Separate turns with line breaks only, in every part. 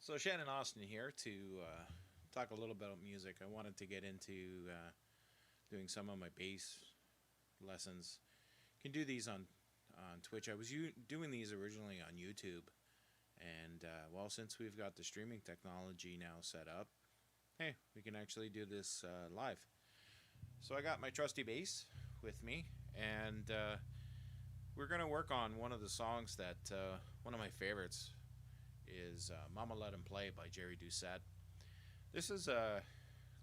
So Shannon Austin here to talk a little bit about music. I wanted to get into doing some of my bass lessons. You can do these on Twitch. I was doing these originally on YouTube, and well, since we've got the streaming technology now set up, hey, we can actually do this live. So I got my trusty bass with me, and we're gonna work on one of the songs that one of my favorites is Mama Let Him Play by Jerry Doucette. This is a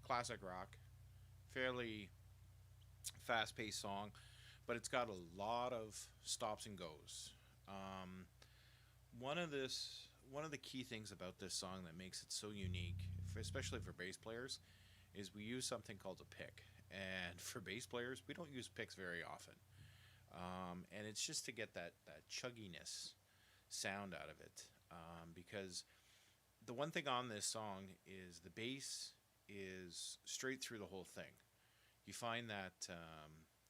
classic rock, fairly fast paced song, but it's got a lot of stops and goes. Um, one of the key things about this song that makes it so unique, especially for bass players, is we use something called a pick. And for bass players, we don't use picks very often. And it's just to get that chugginess sound out of it. Because the one thing on this song is the bass is straight through the whole thing. You find that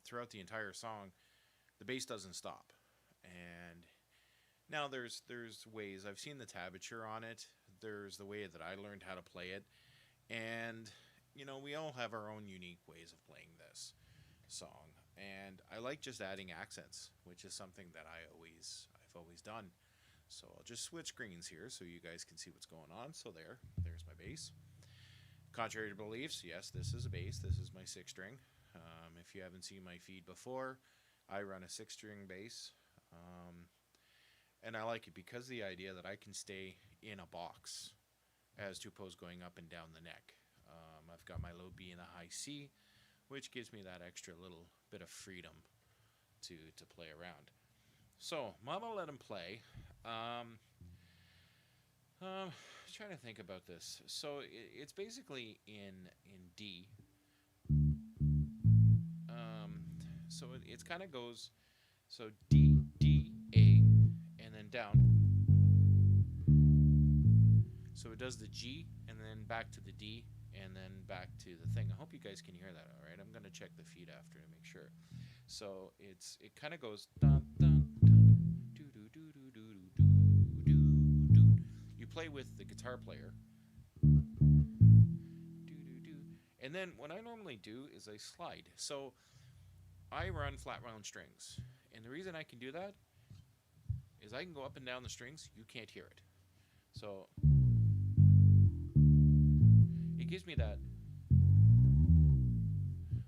throughout the entire song, the bass doesn't stop. And now there's ways. I've seen the tablature on it. There's the way that I learned how to play it, and we all have our own unique ways of playing this song. And I like just adding accents, which is something that I've always done. So I'll just switch screens here so you guys can see what's going on. So there's my bass. Contrary to beliefs, yes, this is a bass. This is my six string. If you haven't seen my feed before, I run a six string bass. And I like it because of the idea that I can stay in a box as opposed going up and down the neck. I've got my low B and a high C, which gives me that extra little bit of freedom to play around. So, Mama Let Him Play. Trying to think about this. So it's basically in D. So it's kind of goes so D D A and then down. So it does the G and then back to the D and then back to the thing. I hope you guys can hear that. All right, I'm gonna check the feed after to make sure. So it kind of goes dun dun dun do do do do do do do do. You play with the guitar player. Do do do. And then what I normally do is I slide. So I run flat round strings, and the reason I can do that is I can go up and down the strings. You can't hear it. So it gives me that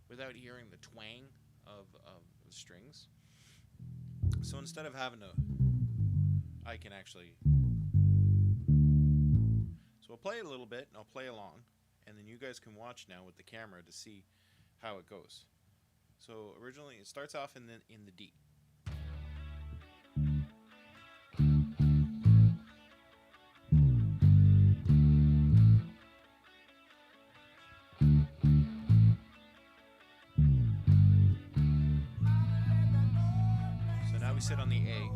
without hearing the twang of the strings. So instead of having to, I can actually. So I'll play a little bit and I'll play along, and then you guys can watch now with the camera to see how it goes. So originally it starts off in the D. So now we sit on the A.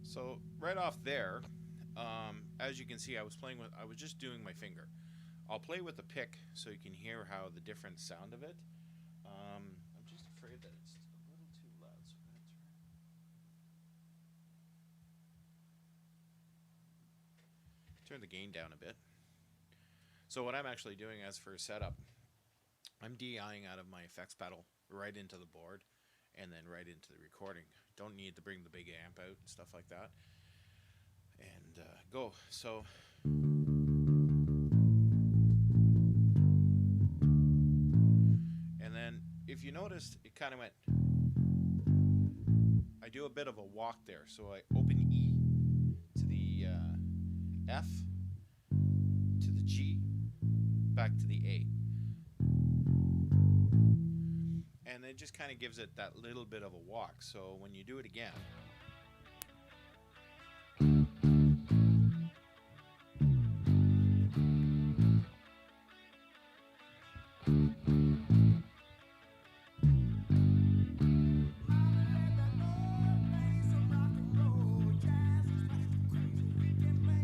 So right off there, as you can see, I was just doing my finger. I'll play with the pick so you can hear how the different sound of it. I'm just afraid that it's a little too loud, so I'm gonna turn the gain down a bit. So what I'm actually doing as for a setup, I'm DIing out of my effects pedal right into the board and then right into the recording. Don't need to bring the big amp out and stuff like that. And go. So and then if you noticed, it kind of went. I do a bit of a walk there. So I open E to the F to the G back to the A. And it just kind of gives it that little bit of a walk. So when you do it again,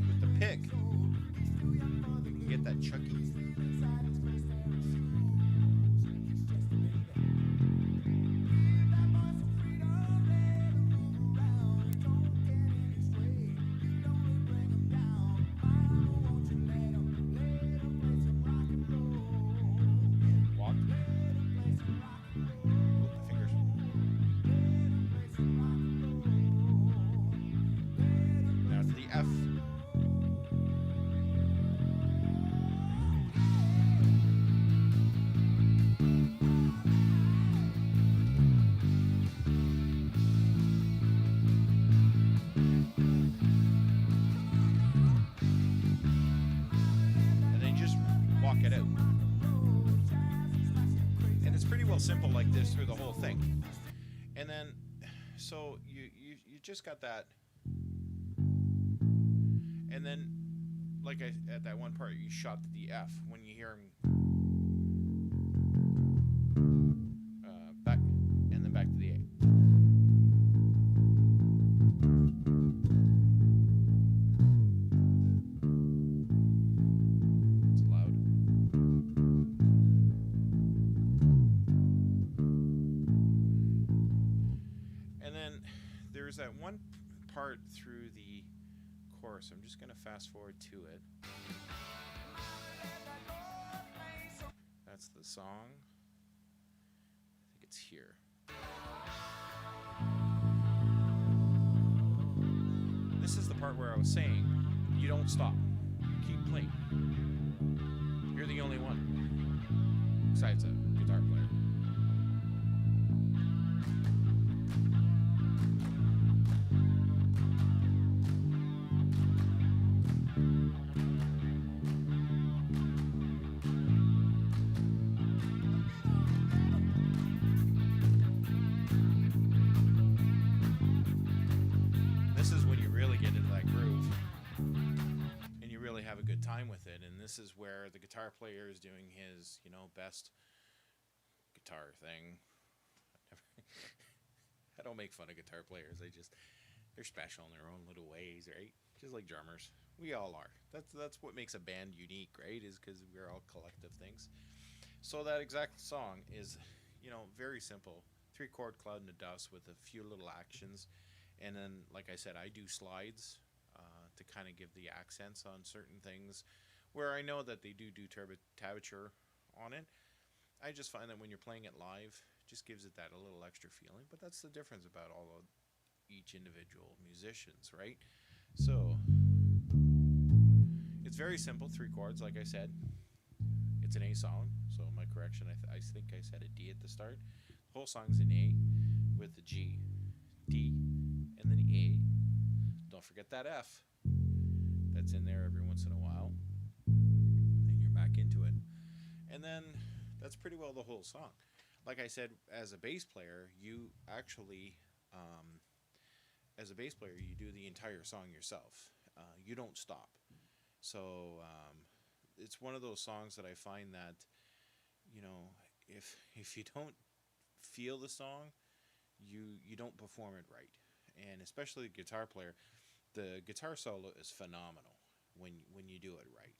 with the pick, you can get that chucky. F. And then just walk it out. And it's pretty well simple like this through the whole thing. And then, so you just got that. And then, like at that one part, you shot the F. When you hear him back, and then back to the A. It's loud. And then there's that one part through the chorus. I'm just going to fast forward to it. That's the song. I think it's here. This is the part where I was saying, you don't stop. Keep playing. You're the only one, besides a guitar player. This is when you really get into that groove and you really have a good time with it. And this is where the guitar player is doing his, best guitar thing. I don't make fun of guitar players. They're special in their own little ways, right? Just like drummers. We all are. That's what makes a band unique, right? Is because we're all collective things. So that exact song is, very simple. 3-chord Cloud in the Dust with a few little actions. And then, like I said, I do slides to kind of give the accents on certain things where I know that they do tablature on it. I just find that when you're playing it live, it just gives it that a little extra feeling. But that's the difference about all of each individual musicians, right? So it's very simple, 3 chords, like I said. It's an A song, so my correction, I think I said a D at the start. The whole song's an A with the G, D, and then A. Don't forget that F. That's in there every once in a while. And you're back into it. And then that's pretty well the whole song. Like I said, as a bass player, you actually, you do the entire song yourself. You don't stop. So it's one of those songs that I find that, if you don't feel the song, you don't perform it right. And especially the guitar player, the guitar solo is phenomenal when you do it right.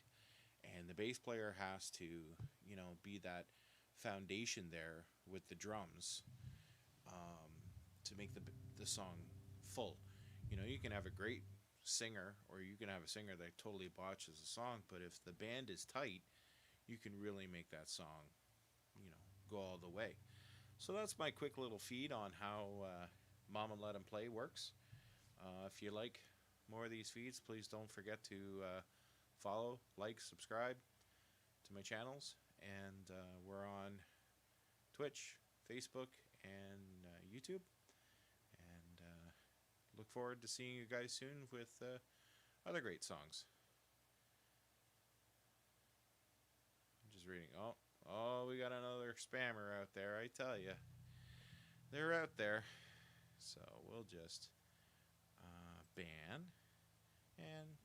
And the bass player has to, be that foundation there with the drums to make the song full. You can have a great singer, or you can have a singer that totally botches a song, but if the band is tight, you can really make that song, go all the way. So that's my quick little feed on how Mama Let 'Em Play works. If you like more of these feeds, please don't forget to follow, like, subscribe to my channels. And we're on Twitch, Facebook, and YouTube. And look forward to seeing you guys soon with other great songs. I'm just reading. Oh, we got another spammer out there, I tell you. They're out there. So we'll just ban and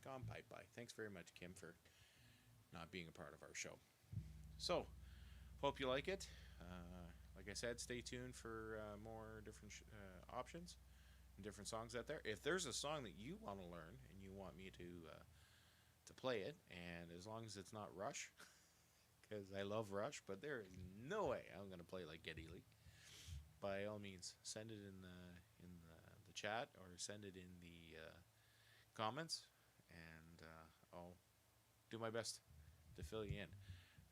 gone bye-bye. Thanks very much, Kim, for not being a part of our show. So, hope you like it. Like I said, stay tuned for more different options and different songs out there. If there's a song that you want to learn and you want me to play it, and as long as it's not Rush, because I love Rush, but there is no way I'm going to play like Geddy Lee. By all means, send it in the chat, or send it in the comments, and I'll do my best to fill you in.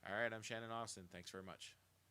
All right, I'm Shannon Austin. Thanks very much.